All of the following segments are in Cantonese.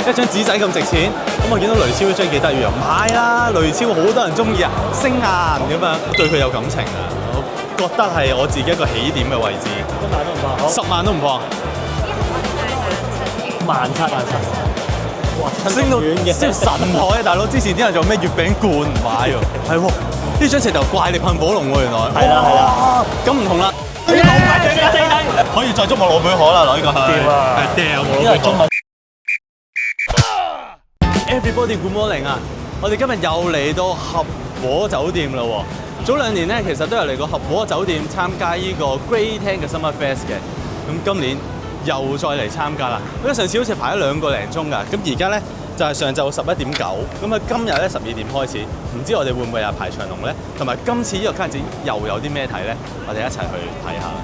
一張紙仔咁值錢，咁我見到雷超呢張幾得意啊，買啦！雷超好多人中意啊，星顏咁樣，對佢有感情啊，我覺得係我自己一個起點嘅位置。1萬都唔放，好10萬都唔放。17,000，哇，升到燒神台啊！大佬，之前啲人做咩月餅罐唔買喎？係喎，呢張石頭怪力噴火龍喎，原來。係啦係啦，咁唔同啦。可以再捉我攞貝殼啦，攞呢個係。掂啊！掉我因為中文。Everybody good morning 啊！我哋今日又嚟到合和酒店啦喎。早2年咧，其實都有嚟過合和酒店參加呢個 Great 10嘅 Summer Fest 嘅。咁今年又再嚟參加啦。咁上次好似排咗2個零鐘㗎，咁而家咧就係上晝11:09。咁啊，今日咧12點開始，唔知我哋會唔會又排長龍咧？同埋今次呢個卡展又有啲咩睇咧？我哋一齊去睇下啦。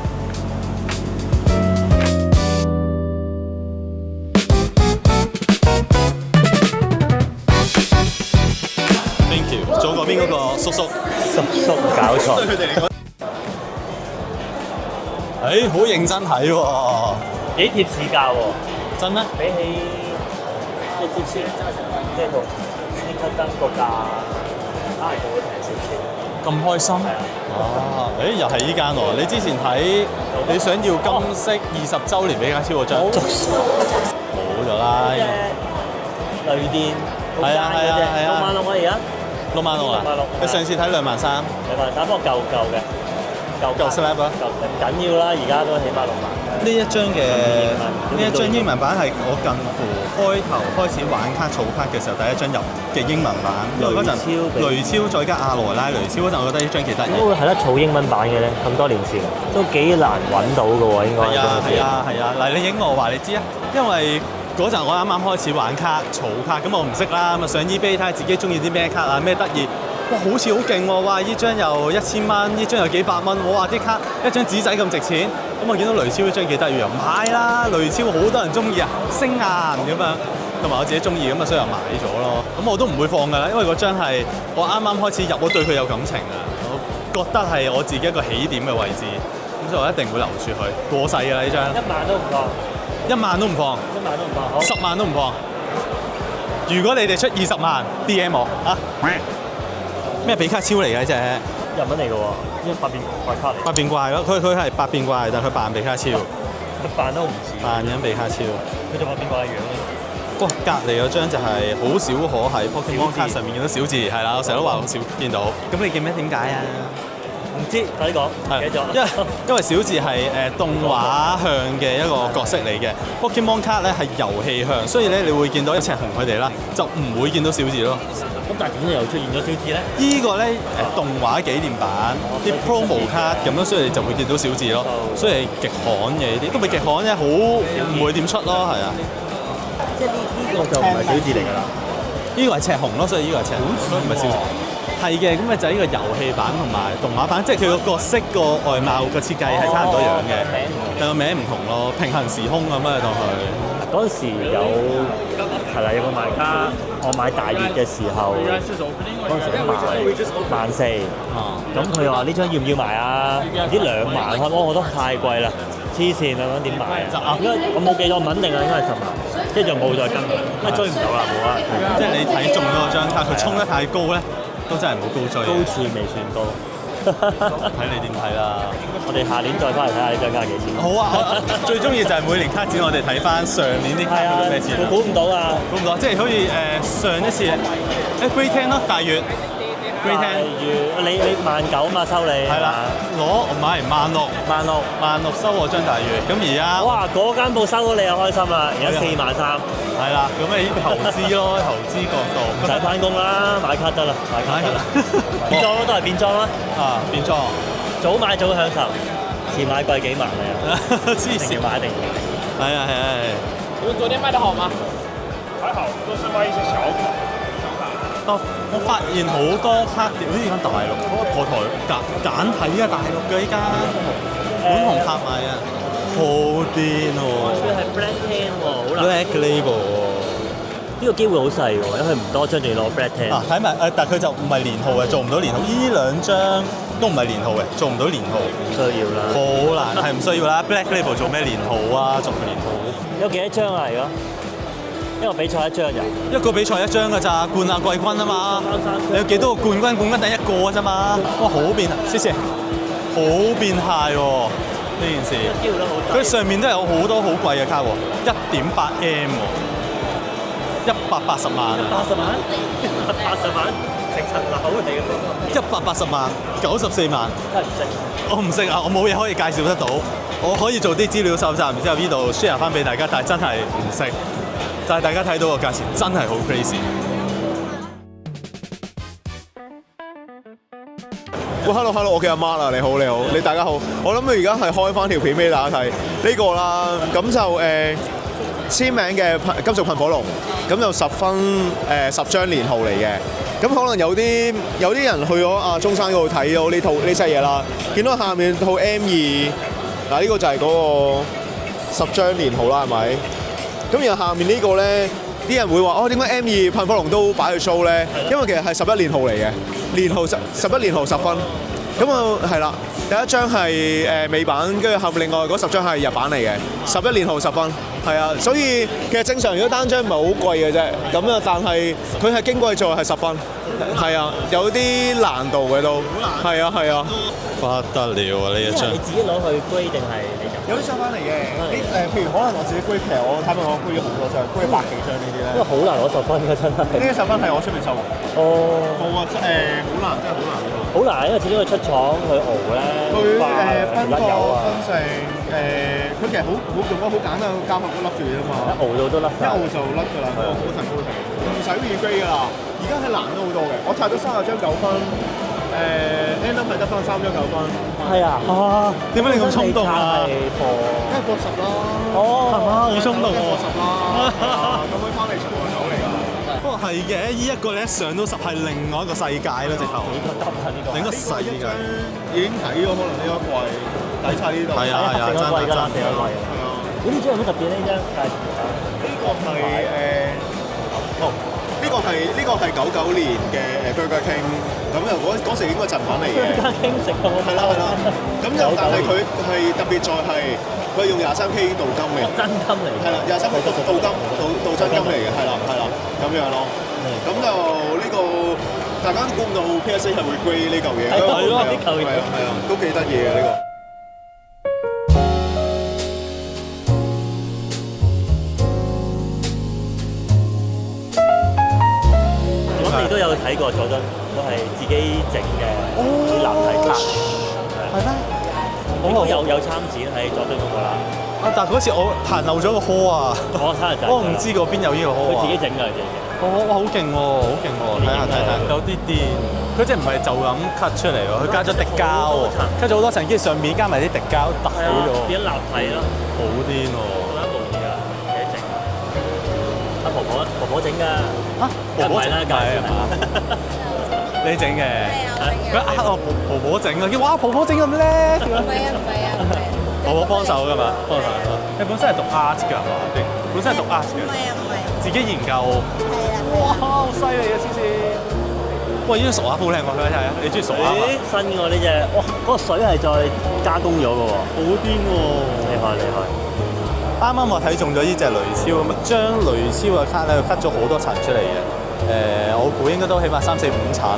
Thank you。左嗰邊嗰個叔叔搞錯。對佢哋嚟講，好認真睇喎。幾貼市價喎？真咩？比起即係接先，即係同先級燈個價，可能會平少少。咁開心？又係依間喎！你之前睇你想要金色20週年比卡超嗰張，冇咗啦。雷電係啊6萬6啊而家。 66,000啊！你上次睇23000，不過舊嘅，舊 slab 啊！舊唔緊要啦，而家都起碼6萬。呢一張英文版係我近乎開頭開始玩卡儲卡嘅時候第一張入嘅英文版，因為嗰陣雷超再加阿羅拉雷超嗰陣，我覺得呢張幾得意。都會係得儲英文版嘅咧，咁多年前都幾難揾到嘅喎，應該。係啊！嗱，你影我話你知啊，因為嗰陣我啱啱開始玩卡儲卡，咁我唔識啦，咁啊上 eBay 睇下自己中意啲咩卡啊，咩得意。哇，好似好勁喎！哇，呢張又1000蚊，呢張又幾百蚊。我話啲卡一張紙仔咁值錢，咁我見到雷超呢張幾得意啊，買啦！雷超好多人中意啊，星顏咁樣，同埋我自己中意咁啊，所以又買咗咯。咁我都唔會放㗎啦，因為嗰張係我啱啱開始入，我對佢有感情啊，我覺得係我自己一個起點嘅位置，咁所以我一定會留住佢。過世㗎啦呢張。1萬都唔放。 1萬都唔放。1萬都唔放。好。10萬都唔放。如果你哋出20萬 ，DM 我啊！咩比卡超嚟嘅啫？日文嚟嘅喎，呢個百變怪卡嚟。百變怪咯，佢係百變怪，但係佢扮比卡超。佢扮都唔似。扮緊比卡超。佢做百變怪嘅樣咯。哇！隔離嗰張就係好少可喺 Pokemon 卡上面見到小字，係啦，我成日都話好少見到。咁你見咩？點解啊？唔知，快啲講。記咗。因為小字係動畫向嘅一個角色嚟嘅 ，Pokemon 卡咧係遊戲向，所以咧你會見到一赤紅佢哋啦，就唔會見到小字咯。咁但係點解又出現咗小字咧？依個咧動畫紀念版啲 promo 卡咁樣，所以你就會見到小字咯。所以係極罕嘅呢啲，都唔係極罕啫，好唔會點出咯，係啊。即係呢個就唔係小字嚟㗎啦。呢個係赤紅咯，所以呢個係赤紅，唔係小字。係嘅，咁咪就係呢個遊戲版同埋動畫版，即係佢個角色個外貌個設計係差唔多樣嘅，但個名唔同咯。平行時空咁啊，當佢。嗰陣時有係啦，有個賣家，我買大熱嘅時候，嗰陣時賣14000，咁佢又話呢張要唔要賣啊？唔知2萬，我覺得太貴啦，黐線啦，咁點買啊？因為我冇記錯，唔肯定啊，應該係10萬，即係就冇再跟，因為追唔到啦，冇啊。即係你睇中咗嗰張卡，佢衝得太高咧。都真係唔好高追，高處未算高，睇你點睇啦。我哋下年再翻嚟睇下呢張卡幾錢。好啊，最中意就係每年卡展，我哋睇翻上年啲卡到咩錢。我估唔到啊，估唔到，即係好似上一次Great 10咯，大月 Great 10。你19000嘛收你。係啦，唔係16000收我張大月，咁而家哇嗰間鋪收到你又開心啦，而家43000。係啦，咁你投資咯，投資角度，唔使翻工啦，買卡得啦，買卡得啦。變裝咯，都係變裝啦。啊，變裝。早買早享受，遲買貴幾萬嚟啊！黐線，買一定。係。你們昨天賣得好嗎？還好，都是賣一些小卡。我發現好多卡碟，好似間大陸嗰個破台簡體啊，大陸嘅依間本紅拍賣啊，好癲喎！佢係 Black 10喎，好難。Black Label 喎，呢個機會好細喎，因為佢唔多張，仲要攞 Black 10。啊，睇埋但係佢就唔係連號嘅，做唔到連號。呢兩張都唔係連號嘅，做唔到連號。唔需要啦。好難，係唔需要啦。Black Label 做咩連號啊？仲連號？有幾多張啊？而家一個比賽一張咋？一個比賽一張㗎咋，冠亞季軍啊嘛。你有幾多個冠軍？冠軍等一個啫嘛。哇，好變態，謝謝，好變態喎呢件事。機會率好低。佢上面都有好多好貴嘅卡喎，1.8M 喎，180萬。80萬？80萬？成層樓嚟嘅180萬，94萬。真係唔識。我唔識啊，我冇嘢可以介紹得到。我可以做啲資料搜集，然之後呢度 share 翻俾大家，但係真係唔識。但係大家睇到個價錢真係好 crazy。喂，hello，我叫阿 Mark 啊，你好，你大家好。我諗佢而家係開翻條片俾大家睇呢個啦，咁就簽名嘅金屬噴火龍，咁就10分10張年號嚟嘅。咁可能有啲人去咗中山嗰度睇咗呢隻嘢啦，見到下面套 M2，嗱呢個就係嗰個10張年號啦，係咪？咁然後下面呢個咧，啲人會話點解 M2 噴火龍都擺去 show 咧？因為其實係11年號嚟嘅，年號11年號10分。咁啊係啦，第一張係美版，跟住後面另外嗰10張係日版嚟嘅，11年號10分。係啊，所以其實正常如果單張唔係好貴嘅啫，咁啊但係佢係經過做係10分，係啊，有啲難度嘅都，係啊，不得了啊！呢一張你自己攞去 grade 定係你有啲上翻嚟嘅，譬如可能我自己 grade，其實我睇問我 grade 咗好多張，grade 百幾張呢啲咧。因為好難攞10分㗎真係。呢啲10分係我出面收嘅。哦。冇啊，好難，真係好難。好難，因為始終佢出廠佢熬咧，佢分甩油啊。分成佢其實好用得好簡單，膠盒都笠住啫嘛。一熬到都甩晒。一熬就甩㗎啦，嗰個好神高皮，唔使 regrade 㗎啦。而家係難咗好多嘅，我拆咗30張9分。end up 係得翻3張9分。係啊！啊，點解你咁衝動啊？因為過10啦。哦，好衝動喎！過10啦。咁佢翻嚟全部係手嚟㗎。不過係嘅，呢一個你一上到10係另外一個世界咯，直頭。幾個得啊呢個？另一個世界。已經睇咗，可能呢一季睇晒呢度。係啊，成個季㗎啦，成個季。係啊。咁呢張有乜特別呢？呢張介紹下。呢個係99年嘅Burger King，咁又嗰時應該贈品嚟嘅。Burger King 食過。係啦。咁就但係佢係特別在係佢用23K 鍍金嘅。真金嚟。係啦，23K 鍍真金嚟嘅，係啦，咁樣咯。咁就呢個大家都估唔到 PSA 係會 grade 呢嚿嘢。係咯，呢嚿嘢。係啊，都幾得意嘅呢個。你都有睇過佐敦，都係自己整嘅啲立體卡，係咩？應該有參展喺佐敦嗰個啦。啊！但係嗰次我彈漏咗個殼啊！我生日仔，我唔知嗰邊有呢個殼啊！佢自己整㗎，自己整。哇！好勁喎，好勁喎！睇下，有啲癲。佢即係唔係就咁 cut 出嚟喎？佢加咗滴膠喎，cut 咗好多層，跟住上面加埋啲滴膠揼好咗。變咗立體咯。好癲喎！我覺得無疑啊，幾整。阿婆婆整㗎。嚇？婆婆整啦，梗係嘛？你整嘅？佢呃我婆婆整啊！哇！婆婆整咁叻！唔係啊。婆婆幫手㗎嘛？幫手。你本身係讀 art 㗎係嘛？本身係讀 art 嘅。唔係。自己研究。係啦。哇！好犀利啊！黐線。喂，呢張傻鴨好靚喎，佢睇下，你中意傻鴨啊？新㗎呢隻，哇！嗰個水係再加工咗㗎喎。好癲喎！厲害！啱啱我睇中咗呢隻雷超，咁將雷超嘅卡咧，佢 cut 咗好多層出嚟嘅。我估應該都起碼3、4、5層。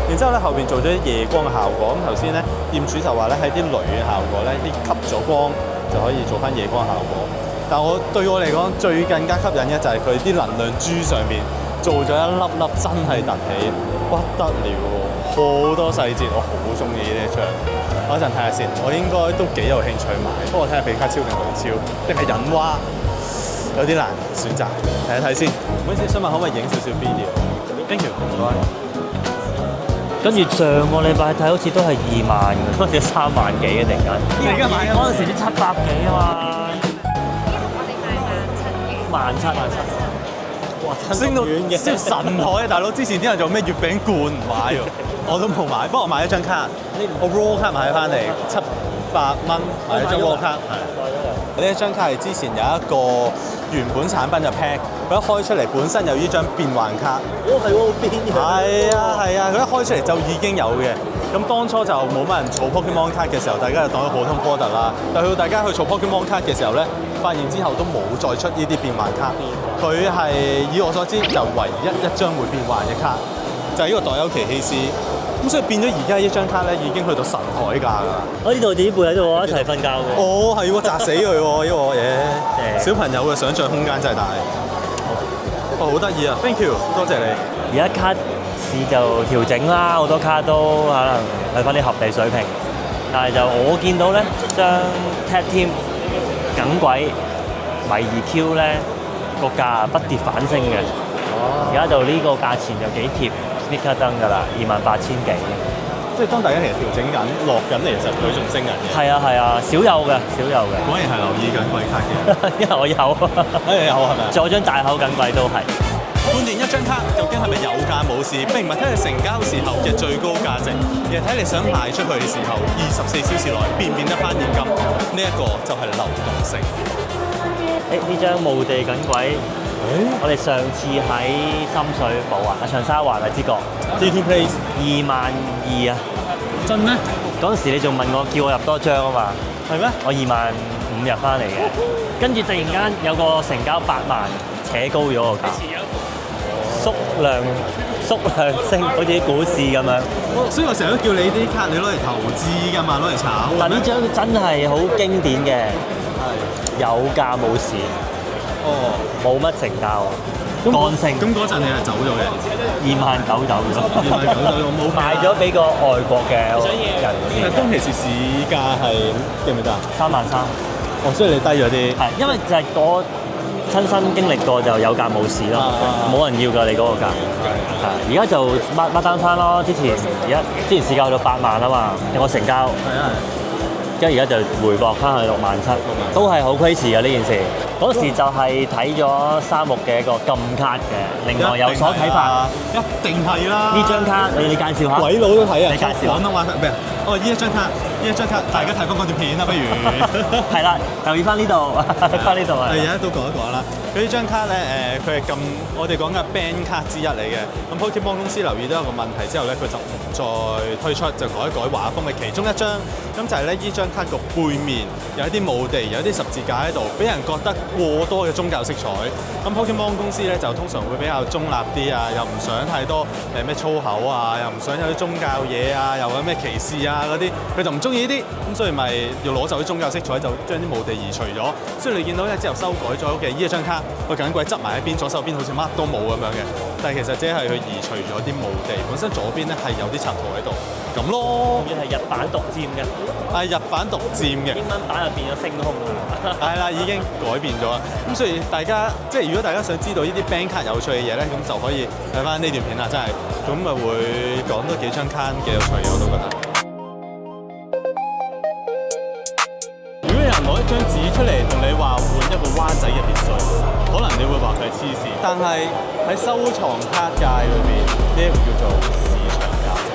然之後咧，後邊做咗啲夜光嘅效果。咁頭先咧，店主就話咧，喺啲雷嘅效果咧，啲吸咗光就可以做翻夜光效果。但對我嚟講，最更加吸引嘅就係佢啲能量珠上面做咗一粒粒真係凸起，不得了喎！好多細節，我好中意呢一張。我一陣睇下先，我應該都幾有興趣買。不過睇下比卡超定雷超定係隱蛙，有啲難選擇。睇一睇先。唔好意思，想問可唔可以影少少 video？Thank you，唔該。跟住上個禮拜睇好似都係2萬嘅，嗰陣時3萬幾嘅突然間。你而家買嗰陣時啲700幾啊嘛。我哋賣17,000。哇！升到升神台啊！大佬，之前啲人做咩月餅罐唔買喎，我都冇買。不過我買咗張卡，我 Raw 卡買翻嚟700蚊，買咗張 Raw 卡。係。呢一張卡係之前有一個原本產品就 pack，佢一開出嚟本身有呢張變幻卡。係喎，變嘅。係啊，佢一開出嚟就已經有嘅。咁當初就冇乜人儲 Pokemon 卡嘅時候，大家就當咗普通 product 啦。但係到大家去儲 Pokemon 卡嘅時候咧，發現之後都冇再出呢啲變幻卡。佢係以我所知就唯一張會變幻嘅卡，就係呢個代優奇希斯。咁所以變咗而家呢張卡咧已經去到神海價㗎啦。我呢度自己背喺度喎，一齊瞓覺喎。哦，係喎，砸死佢喎呢個嘢。小朋友嘅想像空間真係大。哦，好得意啊 ！Thank you， 多謝你。而家卡市就調整啦，好多卡都可能去翻啲合理水平，但係就我見到咧，將 Tag Team 耿鬼米 2Q 咧個價不跌反升嘅。而家就呢個價錢就幾貼 Sneaker 燈㗎啦，28,000幾。即係當大家其實調整緊落緊嚟，其實佢仲升緊嘅。係啊係啊，少有嘅，少有嘅。果然係留意緊貴卡嘅。因為我有，有係咪啊？仲有張大口耿鬼都係。判斷一張卡究竟係咪有價冇市，並唔係睇你成交時候嘅最高價值，而係睇你想賣出去嘅時候，24小時內變唔變得翻現金。呢一個就係流動性。呢張墓地耿鬼，我哋上次喺深水埗啊，長沙灣啊，知覺 T2 Place 22,000啊，真咩？嗰陣時你仲問我叫我入多張啊嘛，係咩？我25,000入翻嚟嘅，跟住突然間有個成交8萬，扯高咗個價，縮量升，好似啲股市咁樣。所以我成日都叫你啲卡你攞嚟投資㗎嘛，攞嚟炒。但呢張真係好經典嘅，有價冇市，冇乜成交，乾升。咁嗰陣你係走咗嘅29,000走咗， 29,000走咗，冇賣咗俾個外國嘅人但係當其時市價係記唔記得啊？33,000。哦，所以你低咗啲。係，因為就係我親身經歷過就有價冇市咯，冇人要㗎你嗰個價。係，而家就乜單翻咯。之前市價去到8萬啊嘛，有個成交。係啊。跟住而家就回落翻去67,000，都係好 crazy 嘅呢件事。嗰時就係睇咗三木嘅一個禁卡嘅，另外有所睇法。一定係啦！呢張卡你介紹下。鬼佬都睇啊！你介紹。廣東話咩啊？哦，呢一張卡，大家睇翻嗰段片啦，不如。係啦，留意翻呢度，翻呢度啊。係而家都講一講啦。佢呢張卡咧，佢係咁，我哋講嘅 band 卡之一嚟嘅。咁 Pokemon 公司留意到一個問題之後咧，佢就唔再推出，就改畫風嘅其中一張。咁就係咧，呢張卡個背面有一啲墓地，有啲十字架喺度，俾人覺得過多嘅宗教色彩。咁 Pokemon 公司咧就通常會比較中立啲啊，又唔想太多咩粗口啊，又唔想有啲宗教嘢啊，又有咩歧視啊嗰啲，佢就唔中意呢啲。咁所以咪要攞走啲宗教色彩，就將啲墓地移除咗。所以你見到咧之後修改咗嘅呢一張卡，個耿鬼執埋一邊，左手邊好似乜都冇咁樣嘅。但係其實只係佢移除咗啲墓地，本身左邊咧係有啲插圖喺度，咁咯。仲要係日版獨佔嘅。係日版獨佔嘅。英文版就變咗星空啦。係啦，已經改變咗啦。咁所以大家即係如果大家想知道呢啲 band 卡有趣嘅嘢咧，咁就可以睇翻呢段片啦，真係咁咪會講多幾張卡幾有趣嘅，我都覺得。如果有人攞一張紙出嚟同你話換一個灣仔嘅別墅，可能你會話佢係黐線。但係喺收藏卡界裏面，呢一個叫做市場價值。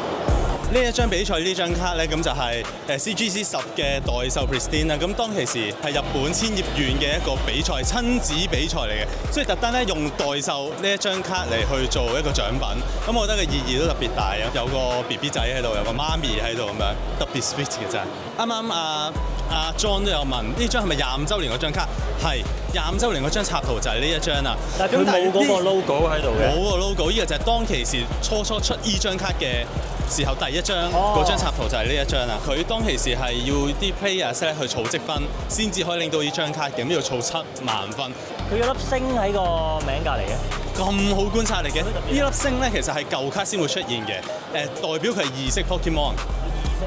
呢一張比賽呢張卡咧，咁就係CGC 10嘅代售 Pristine 啦。咁當其時係日本千葉縣嘅一個比賽，親子比賽嚟嘅，所以特登咧用代售呢一張卡嚟去做一個獎品。咁我覺得個意義都特別大啊！有個 BB 仔喺度，有個媽咪喺度咁樣，特別 sweet 嘅真係。啱啱阿 John 都有問呢張係咪25週年嗰張卡？係25週年嗰張插圖就係呢一張啦。但係佢冇嗰個 logo 喺度嘅。冇個 logo，呢個就係當其時初出呢張卡嘅時候第一張嗰張插圖就係呢一張啦。佢當其時係要啲 players 咧去儲積分，先至可以拎到呢張卡嘅，咁要儲7萬分。佢有粒星喺個名隔離嘅。咁好觀察力嘅，呢粒星咧其實係舊卡先會出現嘅，代表佢係異色 Pokemon。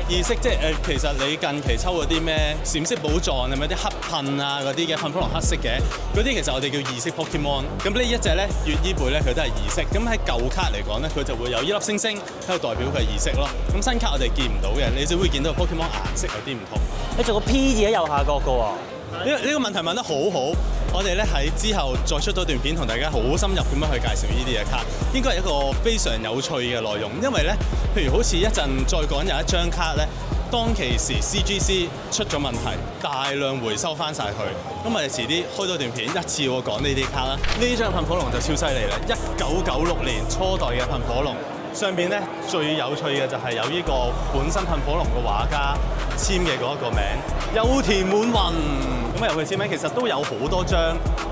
異色即係其實你近期抽嗰啲咩閃色寶藏，係咪啲黑噴啊嗰啲嘅噴火龍黑色嘅嗰啲，其實我哋叫異色 Pokemon。咁呢一隻咧月伊貝咧佢都係異色。咁喺舊卡嚟講咧，佢就會有呢粒星星喺度代表佢係異色咯。咁新卡我哋見唔到嘅，你就會見到 Pokemon 顏色有啲唔同。你做個 P 字喺右下角嘅喎。呢個問題問得好好，我哋咧喺之後再出多段片同大家好深入咁樣去介紹呢啲嘅卡，應該係一個非常有趣嘅內容。因為咧，譬如好似一陣再講有一張卡咧，當其時 CGC 出咗問題，大量回收翻晒佢。咁我哋遲啲開多段片，一次我講呢啲卡啦。呢張噴火龍就超犀利啦！1996年初代嘅噴火龍，上邊咧最有趣嘅就係有呢個本身噴火龍嘅畫家簽嘅嗰一個名，有田滿雲。咁啊，入去簽名其實都有好多張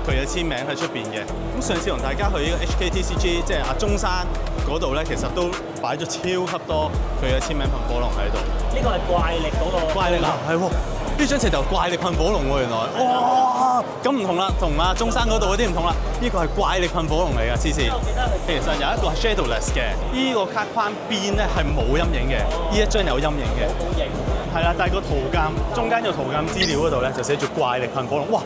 佢嘅簽名喺出邊嘅。咁上次同大家去呢個 HKTCG，即係阿中山嗰度咧，其實都擺咗超級多佢嘅簽名噴火龍喺度。呢個係怪力嗰個。怪力啊，係喎！呢張直頭怪力噴火龍喎，原來。哇！咁唔同啦，同阿中山嗰度嗰啲唔同啦。呢個係怪力噴火龍嚟㗎，黐線。其實有一個係 shadowless 嘅，呢個卡框邊咧係冇陰影嘅，呢一張有陰影嘅。係啦，但係個圖鑑中間個圖鑑資料嗰度咧就寫住怪力噴火龍，哇！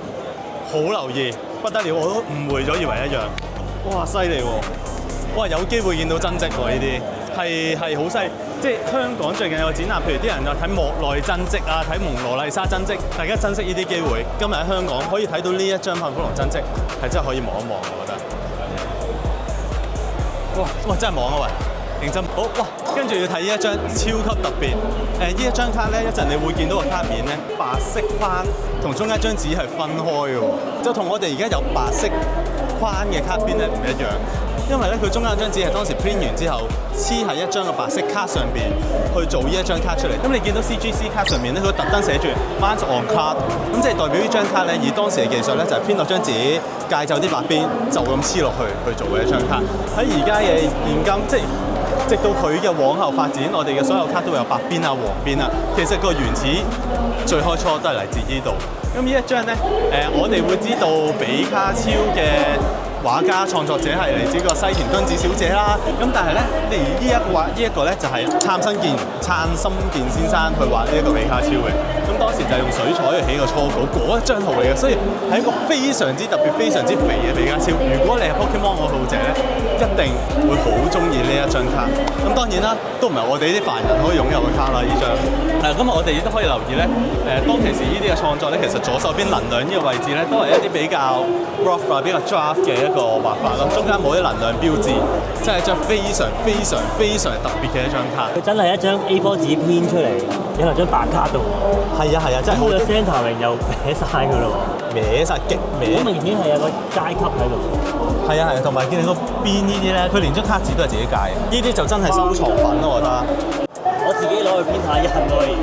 好留意，不得了，我都誤會咗以為一樣。哇，犀利喎！哇，有機會見到真跡喎，呢啲係好犀利。即係香港最近有個展覽，譬如啲人就睇莫內真跡啊，睇蒙羅麗莎真跡，大家珍惜呢啲機會。今日喺香港可以睇到呢一張噴火龍真跡，係真係可以望一望，我覺得。哇，真係望啊喂！認真好哇，跟住要睇呢一張超級特別。呢一張卡咧，一陣你會見到個卡面咧，白色框同中間張紙係分開嘅喎，就同我哋而家有白色框嘅卡邊咧唔一樣。因為咧，佢中間張紙係當時 print 完之後黐喺一張嘅白色卡上邊去做呢一張卡出嚟。咁你見到 CGC 卡上面咧，佢特登寫住 Mount on card， 咁即係代表呢張卡咧，以當時嘅技術咧，就係編落張紙，戒走啲白邊，就咁黐落去做嘅一張卡。喺而家嘅現今，即係直到佢嘅往後發展，我哋嘅所有卡都會有白邊啊、黃邊啊。其實個原始最開初都係嚟自呢度。咁呢一張咧，我哋會知道比卡超嘅畫家創作者係嚟自個西田敦子小姐啦，咁但係咧，呢一個咧就係杉森健先生去畫呢一個比卡超嘅，咁當時就係用水彩去起個初稿嗰一張圖嚟嘅，所以係一個非常之特別、非常之肥嘅比卡超。如果你係 Pokemon 愛好者咧，一定會好中意呢一張卡。咁當然啦，都唔係我哋呢啲凡人可以擁有嘅卡啦，呢張。咁我哋亦都可以留意咧，當其時呢啲嘅創作咧，其實左手邊能量呢個位置咧，都係一啲比較 rough 啊、比較 draft 嘅一個畫法咯，中間冇啲能量標誌，真係一張非常特別嘅一張卡。佢真係一張 A4 紙編出嚟，有喺張白卡度。係啊，真係好。個 centering 又歪晒佢咯喎，歪晒極歪。好明顯係有個階級喺度。係啊，同埋見你個邊呢啲咧，佢連張卡紙都係自己界，呢啲就真係收藏品咯，我覺得。我自己攞去編下印都可以。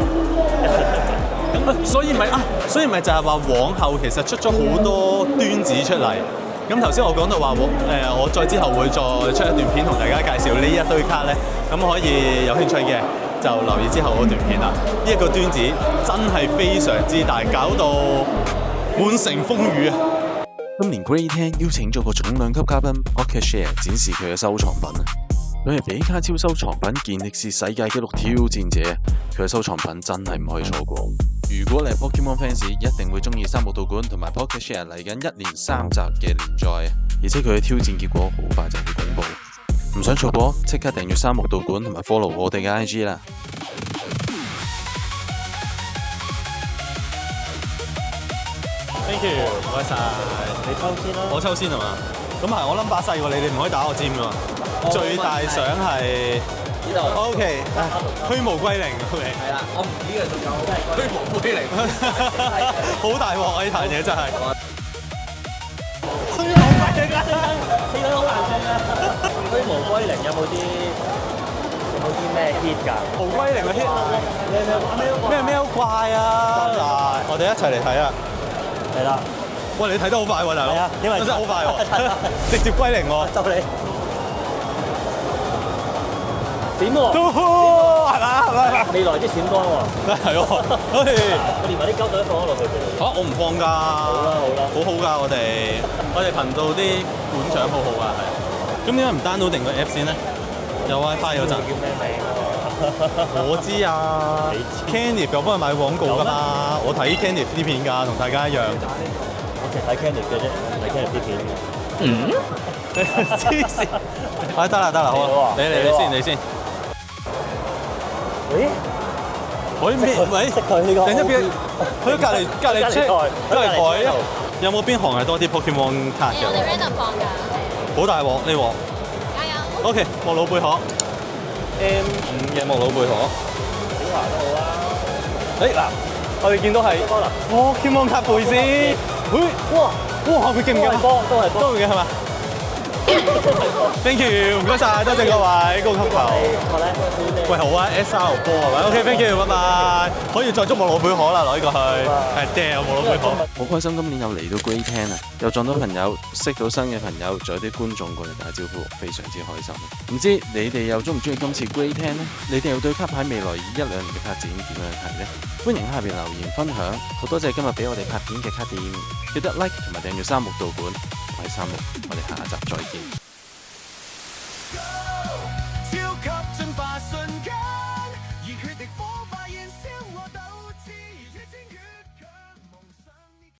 咁所以咪就係話往後其實出咗好多端子出嚟。咁頭先我講到話我再之後會再出一段片同大家介紹呢一堆卡咧，咁可以有興趣嘅就留意之後嗰段片啦。呢一個端子真係非常之大，搞到滿城風雨啊！今年 Grey 廳邀請咗個重量級嘉賓 Pocket Share 展示佢嘅收藏品啊！佢係比卡超收藏品健力士世界紀錄挑戰者，佢嘅收藏品真係唔可以錯過。如果你係 Pokemon fans，一定會中意三木道館同埋 Pocket Share 嚟緊1連3集嘅連載，而且佢嘅挑戰結果好快就會公佈，唔想錯過，即刻訂閱三木道館同埋 follow 我哋嘅 IG 啦！ Thank you，唔該晒。你抽先啦。我抽先係嘛？咁係我number細喎，你哋唔可以打我尖㗎嘛。最大獎係呢度。OK，虛無歸零。OK。係啦，我唔知嘅仲有虛無歸零。好大鑊啊！呢壇嘢真係。虛無歸零啊！呢個好難聽啊！虛無歸零有冇啲咩 hit 㗎？無歸零嘅 hit。咩怪啊！嗱，我哋一齊嚟睇啊！係啦。喂，你睇得好快喎，大佬！係啊，因為真係好快喎，直接歸零喎。就你。閃喎，係嘛？未來啲閃光喎，係喎，我連埋啲膠袋放咗落去。嚇，我唔放㗎。好好㗎，我哋頻道啲館長好好㗎，係。咁點解唔 download 定個 app 先咧？有 WiFi 嗰陣。叫咩名啊？我知啊 ，Candy 有幫佢買廣告㗎嘛，我睇 Candy 啲片㗎，同大家一樣。我淨睇 Candy 嘅啫，唔睇 Candy 啲片嘅。黐線！得啦，好，你先。喂，喂，識佢呢個？等一邊，去隔離台，有冇邊行係多啲 Pokemon 卡嘅？我哋 random 放㗎。好大鑊呢鑊。加油 OK，莫魯貝殼 M5嘅莫魯貝殼。小華都好啊。嗱，我哋見到係Pokemon 卡背先，哇，佢勁唔勁？都會嘅係嘛？Thank you，唔該晒，多謝各位高級球。喂，好啊 ，SR 波係咪 ？OK，Thank you，拜拜。可以再捉莫魯貝殼啦，攞呢個去，係掉莫魯貝殼。好開心今年又嚟到 Great Ten 啊，又撞到朋友，識到新嘅朋友，仲有啲觀眾過嚟打招呼，非常之開心。唔知你哋又中唔中意今次 Great Ten 呢？你哋又對卡牌未來1-2年嘅發展點樣睇呢？歡迎下邊留言分享。好多謝今日俾我哋拍片嘅卡店，記得 like 同埋訂閱3木道館，我係3木，我哋下一集再見。